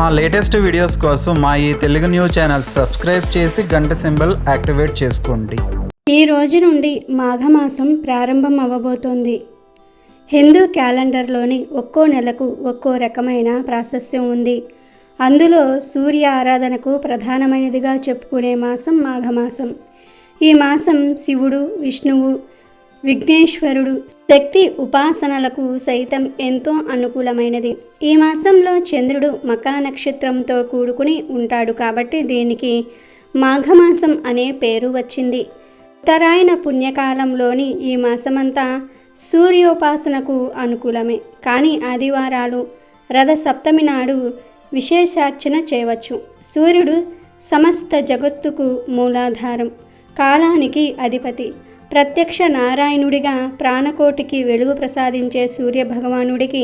మా latest videos కోసం మా ఈ తెలుగు న్యూస్ ఛానల్ సబ్స్క్రైబ్ చేసి గంట సింబల్ యాక్టివేట్ చేసుకోండి. ఈ రోజు నుండి మాఘమాసం ప్రారంభం అవ్వబోతోంది. హిందూ క్యాలెండర్లోని ఒక్కో నెలకు ఒక్కో రకమైన ప్రాశస్త్యం ఉంది. అందులో సూర్య ఆరాధనకు ప్రధానమైనదిగా చెప్పుకునే మాసం మాఘమాసం. ఈ మాసం శివుడు, విష్ణువు, విఘ్నేశ్వరుడు శక్తి ఉపాసనలకు సైతం ఎంతో అనుకూలమైనది. ఈ మాసంలో చంద్రుడు మకా నక్షత్రంతో కూడుకుని ఉంటాడు కాబట్టి దీనికి మాఘమాసం అనే పేరు వచ్చింది. ఉత్తరాయణ పుణ్యకాలంలోని ఈ మాసమంతా సూర్యోపాసనకు అనుకూలమే. కానీ ఆదివారాలు, రథ సప్తమి నాడు విశేషార్చన చేయవచ్చు. సూర్యుడు సమస్త జగత్తుకు మూలాధారం, కాలానికి అధిపతి. ప్రత్యక్ష నారాయణుడిగా ప్రాణకోటికి వెలుగు ప్రసాదించే సూర్య భగవానుడికి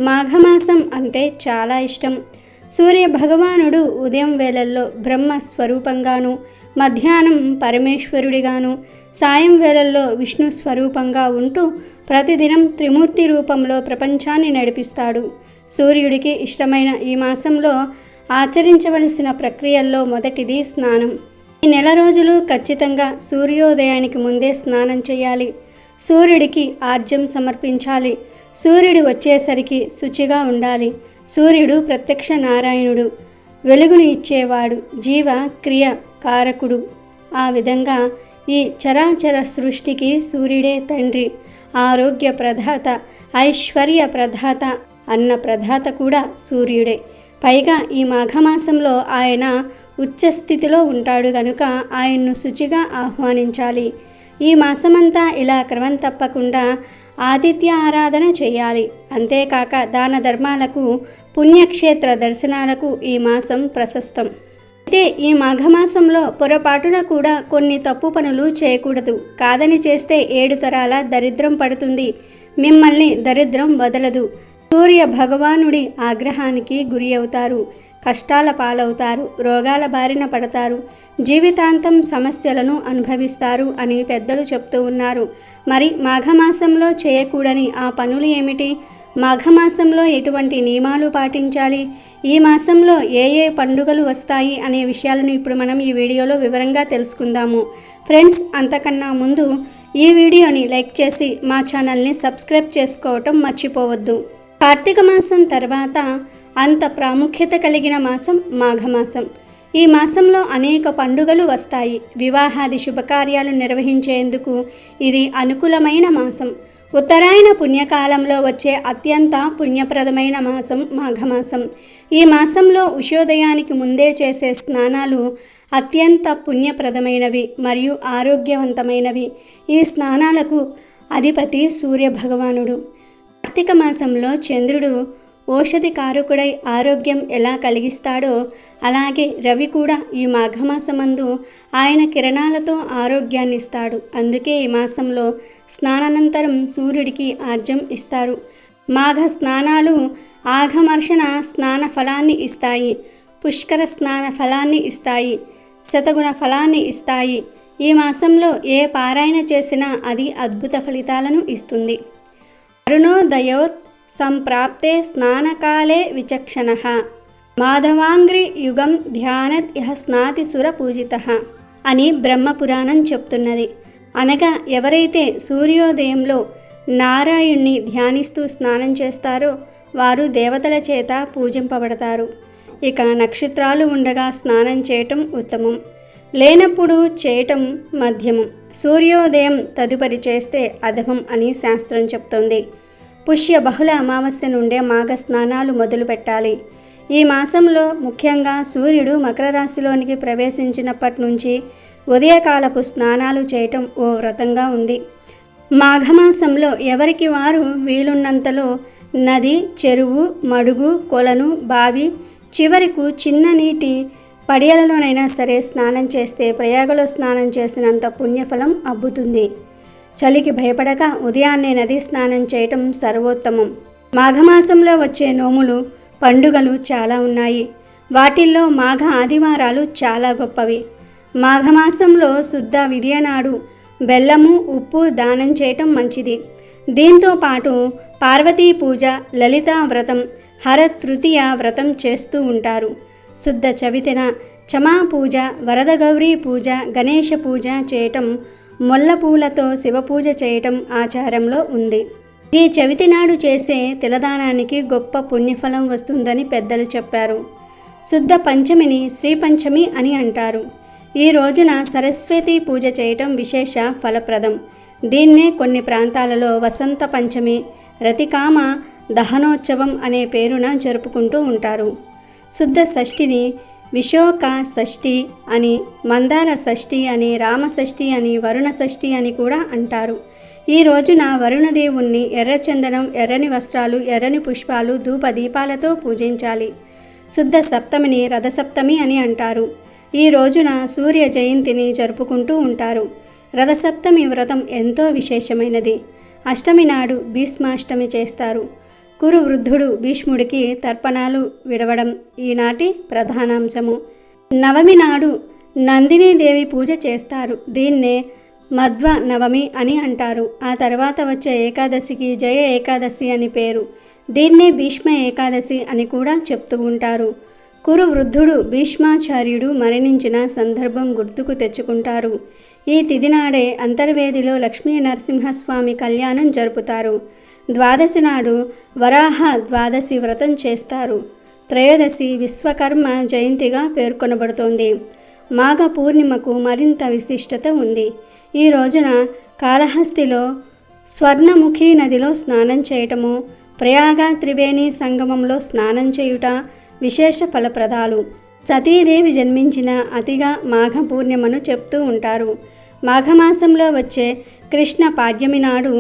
మాఘమాసం అంటే చాలా ఇష్టం. సూర్య భగవానుడు ఉదయం వేళల్లో బ్రహ్మ స్వరూపంగాను, మధ్యాహ్నం పరమేశ్వరుడిగాను, సాయం వేళల్లో విష్ణు స్వరూపంగా ఉంటూ ప్రతిదినం త్రిమూర్తి రూపంలో ప్రపంచాన్ని నడిపిస్తాడు. సూర్యుడికి ఇష్టమైన ఈ మాసంలో ఆచరించవలసిన ప్రక్రియల్లో మొదటిది స్నానం. ఈ నెల రోజులు ఖచ్చితంగా సూర్యోదయానికి ముందే స్నానం చేయాలి. సూర్యుడికి ఆర్జ్యం సమర్పించాలి. సూర్యుడు వచ్చేసరికి శుచిగా ఉండాలి. సూర్యుడు ప్రత్యక్ష నారాయణుడు, వెలుగును ఇచ్చేవాడు, జీవ క్రియ కారకుడు. ఆ విధంగా ఈ చరాచర సృష్టికి సూర్యుడే తండ్రి, ఆరోగ్య ప్రదాత, ఐశ్వర్య ప్రదాత, అన్న ప్రదాత కూడా సూర్యుడే. పైగా ఈ మాఘమాసంలో ఆయన ఉచ్చస్థితిలో ఉంటాడు కనుక ఆయన్ను శుచిగా ఆహ్వానించాలి. ఈ మాసమంతా ఇలా క్రమం తప్పకుండా ఆదిత్య ఆరాధన చేయాలి. అంతేకాక దాన ధర్మాలకు, పుణ్యక్షేత్ర దర్శనాలకు ఈ మాసం ప్రశస్తం. అయితే ఈ మాఘమాసంలో పొరపాటున కూడా కొన్ని తప్పు పనులు చేయకూడదు. కాదని చేస్తే 7 తరాల దరిద్రం పడుతుంది. మిమ్మల్ని దరిద్రం వదలదు. సూర్య భగవానుడి ఆగ్రహానికి గురి అవుతారు, కష్టాల పాలవుతారు, రోగాల బారిన పడతారు, జీవితాంతం సమస్యలను అనుభవిస్తారు అని పెద్దలు చెప్తూ ఉన్నారు. మరి మాఘమాసంలో చేయకూడని ఆ పనులు ఏమిటి? మాఘమాసంలో ఎటువంటి నియమాలు పాటించాలి? ఈ మాసంలో ఏ ఏ పండుగలు వస్తాయి అనే విషయాలను ఇప్పుడు మనం ఈ వీడియోలో వివరంగా తెలుసుకుందాము. ఫ్రెండ్స్, అంతకన్నా ముందు ఈ వీడియోని లైక్ చేసి మా ఛానల్ని సబ్స్క్రైబ్ చేసుకోవటం మర్చిపోవద్దు. కార్తీక మాసం తర్వాత అంత ప్రాముఖ్యత కలిగిన మాసం మాఘమాసం. ఈ మాసంలో అనేక పండుగలు వస్తాయి. వివాహాది శుభకార్యాలు నిర్వహించేందుకు ఇది అనుకూలమైన మాసం. ఉత్తరాయణ పుణ్యకాలంలో వచ్చే అత్యంత పుణ్యప్రదమైన మాసం మాఘమాసం. ఈ మాసంలో ఉషోదయానికి ముందే చేసే స్నానాలు అత్యంత పుణ్యప్రదమైనవి మరియు ఆరోగ్యవంతమైనవి. ఈ స్నానాలకు అధిపతి సూర్య భగవానుడు. కార్తీక మాసంలో చంద్రుడు ఓషధి కారకుడై ఆరోగ్యం ఎలా కలిగిస్తాడో అలాగే రవి కూడా ఈ మాఘమాసమందు ఆయన కిరణాలతో ఆరోగ్యాన్ని ఇస్తాడు. అందుకే ఈ మాసంలో స్నానానంతరం సూర్యుడికి ఆర్జ్యం ఇస్తారు. మాఘ స్నానాలు ఆఘమర్షణ స్నాన ఫలాన్ని ఇస్తాయి, పుష్కర స్నాన ఫలాన్ని ఇస్తాయి, శతగుణ ఫలాన్ని ఇస్తాయి. ఈ మాసంలో ఏ పారాయణ చేసినా అది అద్భుత ఫలితాలను ఇస్తుంది. అరుణోదయోత్ సంప్రాప్తే స్నానకాలే విచక్షణః మాధవాంగ్రి యుగం ధ్యానత్ ఇహ స్నాతి సుర పూజితః అని బ్రహ్మపురాణం చెప్తున్నది. అనగా ఎవరైతే సూర్యోదయంలో నారాయణ్ణి ధ్యానిస్తూ స్నానం చేస్తారో వారు దేవతల చేత పూజింపబడతారు. ఇక నక్షత్రాలు ఉండగా స్నానం చేయటం ఉత్తమం, లేనప్పుడు చేయటం మధ్యమం, సూర్యోదయం తదుపరి చేస్తే అధమం అని శాస్త్రం చెప్తోంది. పుష్య బహుళ అమావాస్య నుండే మాఘ స్నానాలు మొదలు పెట్టాలి. ఈ మాసంలో ముఖ్యంగా సూర్యుడు మకర రాశిలోనికి ప్రవేశించినప్పటి నుంచి ఉదయకాలపు స్నానాలు చేయటం ఓ వ్రతంగా ఉంది. మాఘమాసంలో ఎవరికి వారు వీలున్నంతలో నది, చెరువు, మడుగు, కొలను, బావి, చివరకు చిన్న నీటి పడియలలోనైనా సరే స్నానం చేస్తే ప్రయాగలో స్నానం చేసినంత పుణ్యఫలం అబ్బుతుంది. చలికి భయపడక ఉదయాన్నే నది స్నానం చేయటం సర్వోత్తమం. మాఘమాసంలో వచ్చే నోములు, పండుగలు చాలా ఉన్నాయి. వాటిల్లో మాఘ ఆదివారాలు చాలా గొప్పవి. మాఘమాసంలో శుద్ధ విదియ నాడు బెల్లము, ఉప్పు దానం చేయటం మంచిది. దీంతో పాటు పార్వతీ పూజ, లలితా వ్రతం, హరతృతీయ వ్రతం చేస్తూ ఉంటారు. శుద్ధ చవితిన చమా పూజ, వరదగౌరీ పూజ, గణేష పూజ చేయటం, మొల్ల పూలతో శివపూజ చేయటం ఆచారంలో ఉంది. ఈ చవితి నాడు చేసే తిలదానానికి గొప్ప పుణ్యఫలం వస్తుందని పెద్దలు చెప్పారు. శుద్ధ పంచమిని శ్రీ పంచమి అని అంటారు. ఈ రోజున సరస్వతి పూజ చేయటం విశేష ఫలప్రదం. దీన్నే కొన్ని ప్రాంతాలలో వసంత పంచమి, రతికామ దహనోత్సవం అనే పేరున జరుపుకుంటూ ఉంటారు. శుద్ధ షష్ఠిని విశోక షష్ఠి అని, మందార షష్ఠి అని, రామ షష్ఠి అని, వరుణ షష్ఠి అని కూడా అంటారు. ఈ రోజున వరుణదేవుణ్ణి ఎర్రచందనం, ఎర్రని వస్త్రాలు, ఎర్రని పుష్పాలు, ధూప దీపాలతో పూజించాలి. శుద్ధ సప్తమిని రథసప్తమి అని అంటారు. ఈ రోజున సూర్య జయంతిని జరుపుకుంటూ ఉంటారు. రథసప్తమి వ్రతం ఎంతో విశేషమైనది. అష్టమి నాడు భీష్మాష్టమి చేస్తారు. కురు వృద్ధుడు భీష్ముడికి తర్పణాలు విడవడం ఈనాటి ప్రధానాంశము. నవమి నాడు నందినీదేవి పూజ చేస్తారు. దీన్నే మధ్వ నవమి అని అంటారు. ఆ తర్వాత వచ్చే ఏకాదశికి జయ ఏకాదశి అని పేరు. దీన్నే భీష్మ ఏకాదశి అని కూడా చెప్తూ ఉంటారు. కురు వృద్ధుడు భీష్మాచార్యుడు మరణించిన సందర్భం గుర్తుకు తెచ్చుకుంటారు. ఈ తిథి నాడే అంతర్వేదిలో లక్ష్మీ నరసింహస్వామి కళ్యాణం జరుపుతారు. ద్వాదశి నాడు వరాహ ద్వాదశి వ్రతం చేస్తారు. త్రయోదశి విశ్వకర్మ జయంతిగా పేర్కొనబడుతోంది. మాఘ పూర్ణిమకు మరింత విశిష్టత ఉంది. ఈ రోజున కాళహస్తిలో స్వర్ణముఖి నదిలో స్నానం చేయటము, ప్రయాగ త్రివేణి సంగమంలో స్నానం చేయుట విశేష ఫలప్రదాలు. సతీదేవి జన్మించిన అతిగా మాఘ పూర్ణిమను చెప్తూ ఉంటారు. మాఘమాసంలో వచ్చే కృష్ణ పాడ్యమి నాడు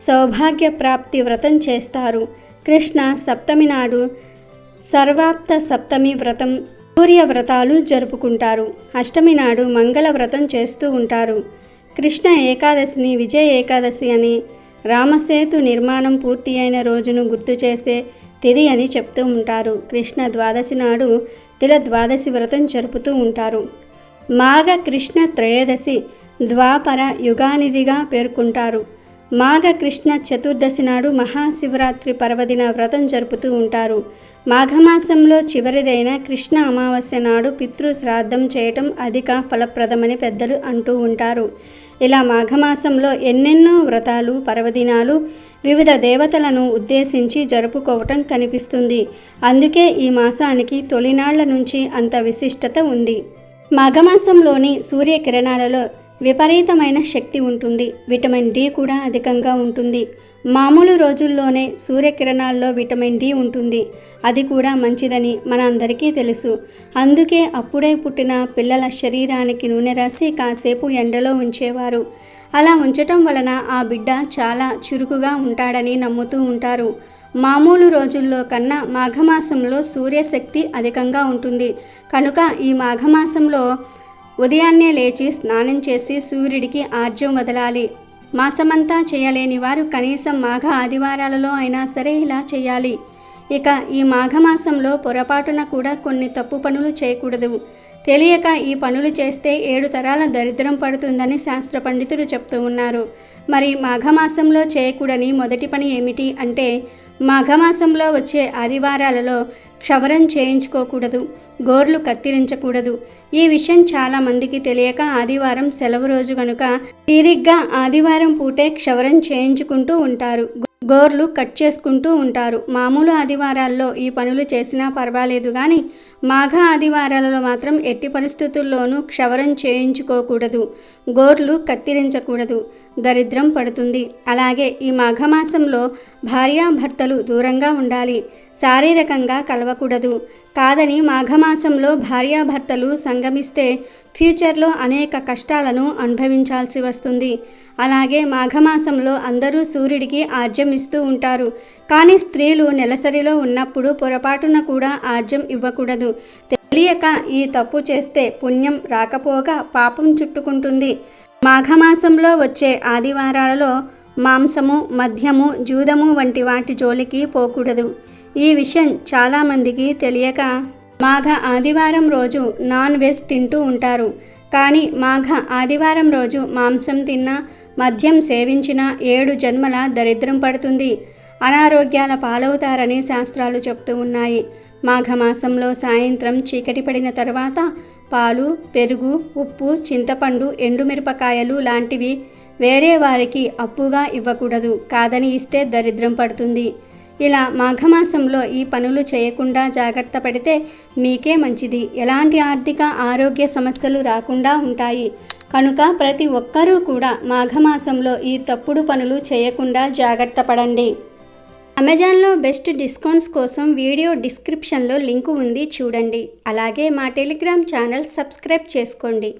సౌభాగ్య ప్రాప్తి వ్రతం చేస్తారు. కృష్ణ సప్తమి నాడు సర్వాప్త సప్తమి వ్రతం, సూర్య వ్రతాలు జరుపుకుంటారు. అష్టమి నాడు మంగళ వ్రతం చేస్తూ ఉంటారు. కృష్ణ ఏకాదశిని విజయ ఏకాదశి అని, రామసేతు నిర్మాణం పూర్తి అయిన రోజును గుర్తు చేసే తిథి అని చెప్తూ ఉంటారు. కృష్ణ ద్వాదశి నాడు తిల ద్వాదశి వ్రతం జరుపుతూ ఉంటారు. మాఘ కృష్ణ త్రయోదశి ద్వాపర యుగానిధిగా పేర్కొంటారు. మాఘ కృష్ణ చతుర్దశి నాడు మహాశివరాత్రి పర్వదిన వ్రతం జరుపుతూ ఉంటారు. మాఘమాసంలో చివరిదైన కృష్ణ అమావాస్య నాడు పితృ శ్రాద్ధం చేయటం అధిక ఫలప్రదమని పెద్దలు అంటూ ఉంటారు. ఇలా మాఘమాసంలో ఎన్నెన్నో వ్రతాలు, పర్వదినాలు వివిధ దేవతలను ఉద్దేశించి జరుపుకోవటం కనిపిస్తుంది. అందుకే ఈ మాసానికి తొలినాళ్ల నుంచి అంత విశిష్టత ఉంది. మాఘమాసంలోని సూర్యకిరణాలలో విపరీతమైన శక్తి ఉంటుంది. విటమిన్ డి కూడా అధికంగా ఉంటుంది. మామూలు రోజుల్లోనే సూర్యకిరణాల్లో విటమిన్ డి ఉంటుంది. అది కూడా మంచిదని మన అందరికీ తెలుసు. అందుకే అప్పుడే పుట్టిన పిల్లల శరీరానికి నూనె రాసి కాసేపు ఎండలో ఉంచేవారు. అలా ఉంచటం వలన ఆ బిడ్డ చాలా చురుకుగా ఉంటాడని నమ్ముతూ ఉంటారు. మామూలు రోజుల్లో కన్నా మాఘమాసంలో సూర్యశక్తి అధికంగా ఉంటుంది. కనుక ఈ మాఘమాసంలో ఉదయాన్నే లేచి స్నానం చేసి సూర్యుడికి ఆర్జ్యం వదలాలి. మాసమంతా చేయలేని వారు కనీసం మాఘ ఆదివారాలలో అయినా సరే ఇలా చేయాలి. ఇక ఈ మాఘమాసంలో పొరపాటున కూడా కొన్ని తప్పు పనులు చేయకూడదు. తెలియక ఈ పనులు చేస్తే 7 తరాల దరిద్రం పడుతుందని శాస్త్ర పండితులు చెప్తూ ఉన్నారు. మరి మాఘమాసంలో చేయకూడని మొదటి పని ఏమిటి అంటే, మాఘమాసంలో వచ్చే ఆదివారాలలో క్షవరం చేయించుకోకూడదు, గోర్లు కత్తిరించకూడదు. ఈ విషయం చాలామందికి తెలియక ఆదివారం సెలవు రోజు కనుక తీరిగ్గా ఆదివారం పూటే క్షవరం చేయించుకుంటూ ఉంటారు, గోర్లు కట్ చేసుకుంటూ ఉంటారు. మామూలు ఆదివారాల్లో ఈ పనులు చేసినా పర్వాలేదు, కానీ మాఘ ఆదివారాలలో మాత్రం ఎట్టి పరిస్థితుల్లోనూ క్షవరం చేయించుకోకూడదు, గోర్లు కత్తిరించకూడదు, దరిద్రం పడుతుంది. అలాగే ఈ మాఘమాసంలో భార్యాభర్తలు దూరంగా ఉండాలి, శారీరకంగా కలవకూడదు. కాదని మాఘమాసంలో భార్యాభర్తలు సంగమిస్తే ఫ్యూచర్లో అనేక కష్టాలను అనుభవించాల్సి వస్తుంది. అలాగే మాఘమాసంలో అందరూ సూర్యుడికి ఆర్జ్యం ఇస్తూ ఉంటారు, కానీ స్త్రీలు నెలసరిలో ఉన్నప్పుడు పొరపాటున కూడా ఆర్జ్యం ఇవ్వకూడదు. తెలియక ఈ తప్పు చేస్తే పుణ్యం రాకపోగా పాపం చుట్టుకుంటుంది. మాఘమాసంలో వచ్చే ఆదివారాలలో మాంసము, మద్యము, జూదము వంటి వాటి జోలికి పోకూడదు. ఈ విషయం చాలామందికి తెలియక మాఘ ఆదివారం రోజు నాన్ వెజ్ తింటూ ఉంటారు. కానీ మాఘ ఆదివారం రోజు మాంసం తిన్నా, మద్యం సేవించినా 7 జన్మల దరిద్రం పడుతుంది. అనారోగ్యాల పాలవుతారని శాస్త్రాలు చెప్తూ ఉన్నాయి. మాఘమాసంలో సాయంత్రం చీకటి పడిన తర్వాత పాలు, పెరుగు, ఉప్పు, చింతపండు, ఎండుమిరపకాయలు లాంటివి వేరే వారికి అప్పుగా ఇవ్వకూడదు. కాదని ఇస్తే దరిద్రం పడుతుంది. ఇలా మాఘమాసంలో ఈ పనులు చేయకుండా జాగ్రత్త పడితే మీకే మంచిది. ఎలాంటి ఆర్థిక ఆరోగ్య సమస్యలు రాకుండా ఉంటాయి. కనుక ప్రతి ఒక్కరూ కూడా మాఘమాసంలో ఈ తప్పుడు పనులు చేయకుండా జాగ్రత్త పడండి. అమెజాన్లో బెస్ట్ డిస్కౌంట్స్ కోసం వీడియో డిస్క్రిప్షన్లో లింకు ఉంది, చూడండి. అలాగే మా టెలిగ్రామ్ ఛానల్ సబ్స్క్రైబ్ చేసుకోండి.